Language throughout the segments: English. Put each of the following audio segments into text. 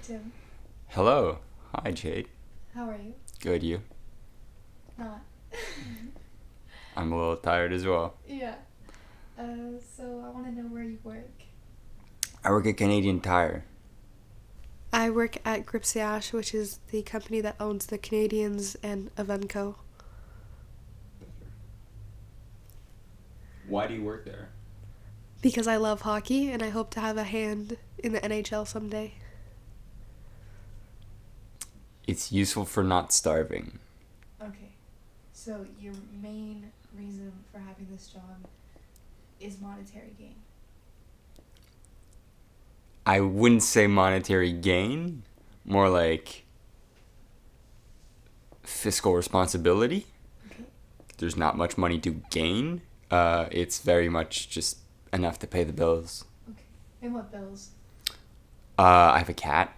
Tim. Hello. Hi, Jade. How are you? Good, you? Not. I'm a little tired as well. Yeah. So I want to know where you work. I work at Canadian Tire. I work at Kafieh, which is the company that owns the Canadians and Evenco. Why do you work there? Because I love hockey and I hope to have a hand in the NHL someday. It's useful for not starving. Okay. So your main reason for having this job is monetary gain. I wouldn't say monetary gain, more like fiscal responsibility. Okay. There's not much money to gain. It's very much just enough to pay the bills. Okay. And what bills? I have a cat.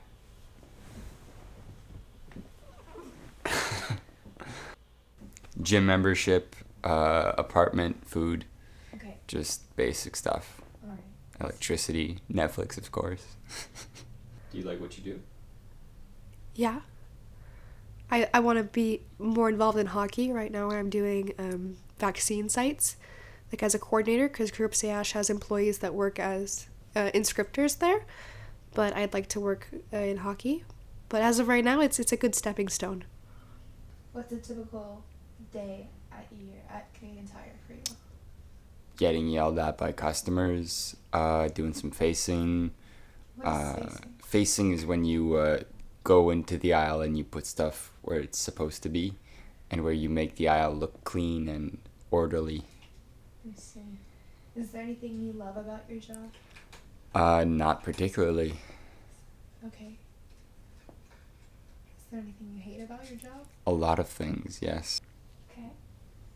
Gym membership, apartment, food, Okay. just basic stuff. All right. Electricity, Netflix, of course. Do you like what you do? Yeah. I want to be more involved in hockey. Right now I'm doing vaccine sites, like as a coordinator, because Kafieh has employees that work as inscriptors there. But I'd like to work in hockey. But as of right now, it's a good stepping stone. What's a typical day at Canadian Tire for you? Getting yelled at by customers, doing some facing. What is facing? Facing is when you go into the aisle and you put stuff where it's supposed to be and where you make the aisle look clean and orderly. I see. Is there anything you love about your job? Not particularly. Okay. Is there anything you hate about your job? A lot of things, yes. Okay.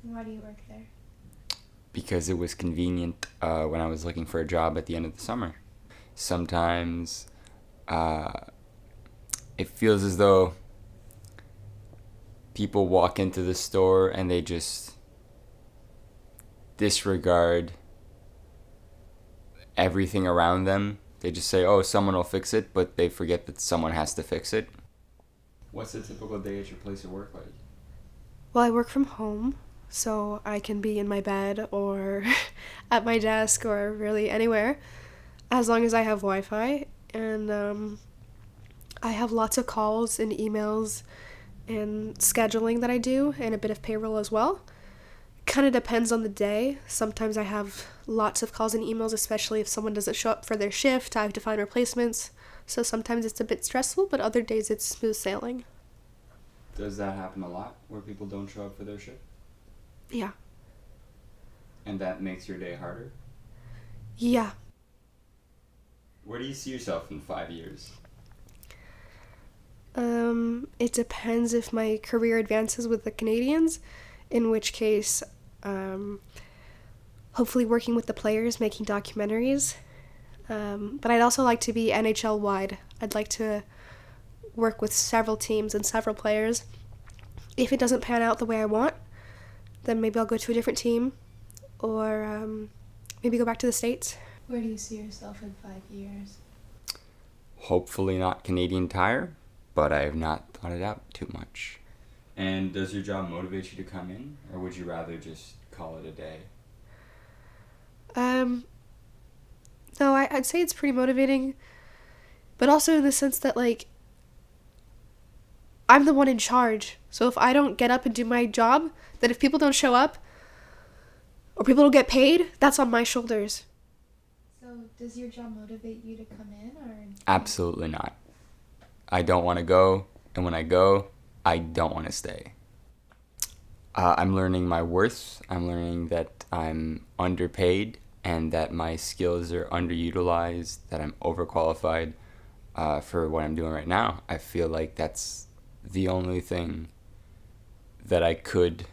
And why do you work there? Because it was convenient when I was looking for a job at the end of the summer. Sometimes it feels as though people walk into the store and they just disregard everything around them. They just say, oh, someone will fix it, but they forget that someone has to fix it. What's a typical day at your place of work like? Well, I work from home, so I can be in my bed or at my desk or really anywhere, as long as I have Wi-Fi. And I have lots of calls and emails and scheduling that I do, and a bit of payroll as well. Kind of depends on the day. Sometimes I have lots of calls and emails, especially if someone doesn't show up for their shift. I have to find replacements. So sometimes it's a bit stressful, but other days it's smooth sailing. Does that happen a lot, where people don't show up for their shift? Yeah. And that makes your day harder? Yeah. Where do you see yourself in 5 years? It depends if my career advances with the Canadians, in which case, hopefully working with the players, making documentaries. But I'd also like to be NHL wide. I'd like to work with several teams and several players. If it doesn't pan out the way I want, then maybe I'll go to a different team, or maybe go back to the States. Where do you see yourself in 5 years? Hopefully not Canadian Tire, but I have not thought it out too much. And does your job motivate you to come in, or would you rather just call it a day? No, I'd say it's pretty motivating, but also in the sense that, like, I'm the one in charge. So if I don't get up and do my job, then if people don't show up, or people don't get paid, that's on my shoulders. So does your job motivate you to come in, or? Absolutely not. I don't want to go, and when I go, I don't want to stay. I'm learning my worth. I'm learning that I'm underpaid and that my skills are underutilized, that I'm overqualified for what I'm doing right now. I feel like that's the only thing that I could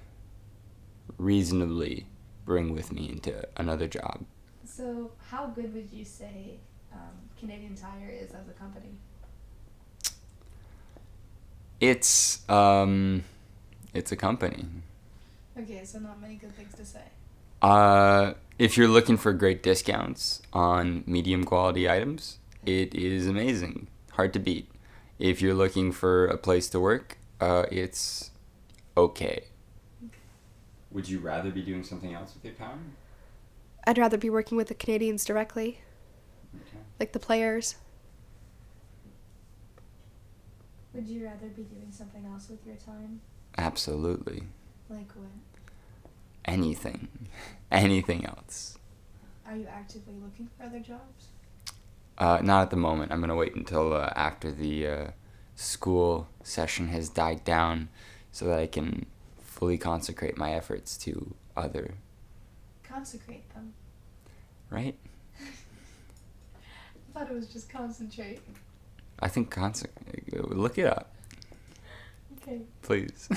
reasonably bring with me into another job. So how good would you say Canadian Tire is as a company? It's a company. Okay, so not many good things to say. If you're looking for great discounts on medium quality items, it is amazing. Hard to beat. If you're looking for a place to work, it's okay. Would you rather be doing something else with your time? I'd rather be working with the Canadians directly, Okay. like the players. Would you rather be doing something else with your time? Absolutely. Like what? Anything. Anything else. Are you actively looking for other jobs? Not at the moment. I'm going to wait until after the school session has died down so that I can fully consecrate my efforts to other. Consecrate them. Right? I thought it was just concentrate. I think look it up, Okay. please.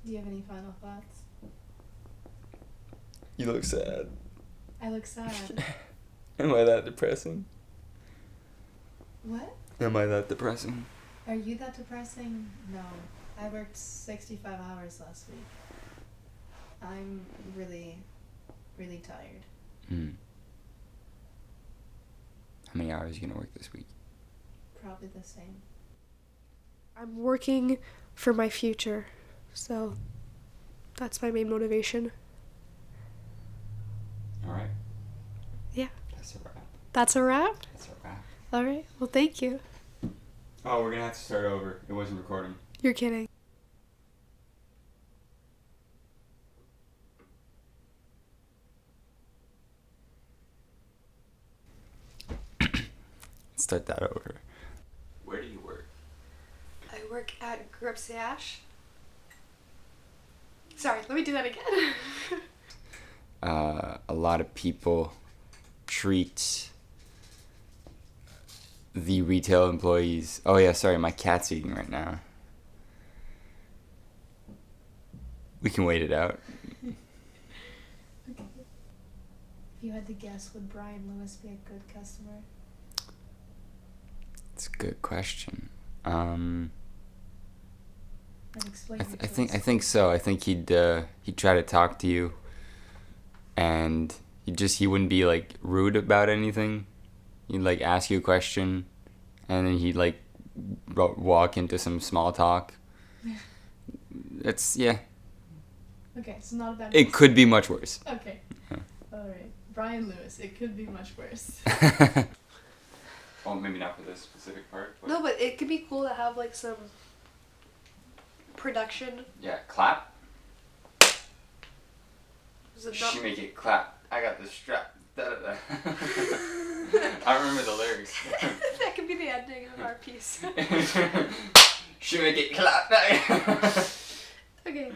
Do you have any final thoughts? You look sad. I look sad. Am I that depressing? What? Am I that depressing? Are you that depressing? No. I worked 65 hours last week. I'm really, really tired. How many hours are you going to work this week? Probably the same. I'm working for my future, so that's my main motivation. All right. Yeah. That's a wrap. That's a wrap? That's a wrap. All right. Well, thank you. Oh, we're going to have to start over. It wasn't recording. You're kidding. Start that over. Where do you work? I work at Group CH. Sorry, let me do that again. A lot of people treat the retail employees. Oh yeah, sorry, my cat's eating right now. We can wait it out. Okay. If you had to guess, would Brian Lewis be a good customer? It's a good question. And explain I your think so. I think he'd try to talk to you, and he wouldn't be like rude about anything. He'd like ask you a question, and then he'd like walk into some small talk. Yeah. Okay, so not a bad. It could be much worse. Okay. All right, Brian Lewis. It could be much worse. Well, maybe not for this specific part. But No, but it could be cool to have like some production. yeah, clap. Is it not- She make it clap. I got the strap. Da, da, da. I remember the lyrics. That could be the ending of our piece. She make it clap. Okay.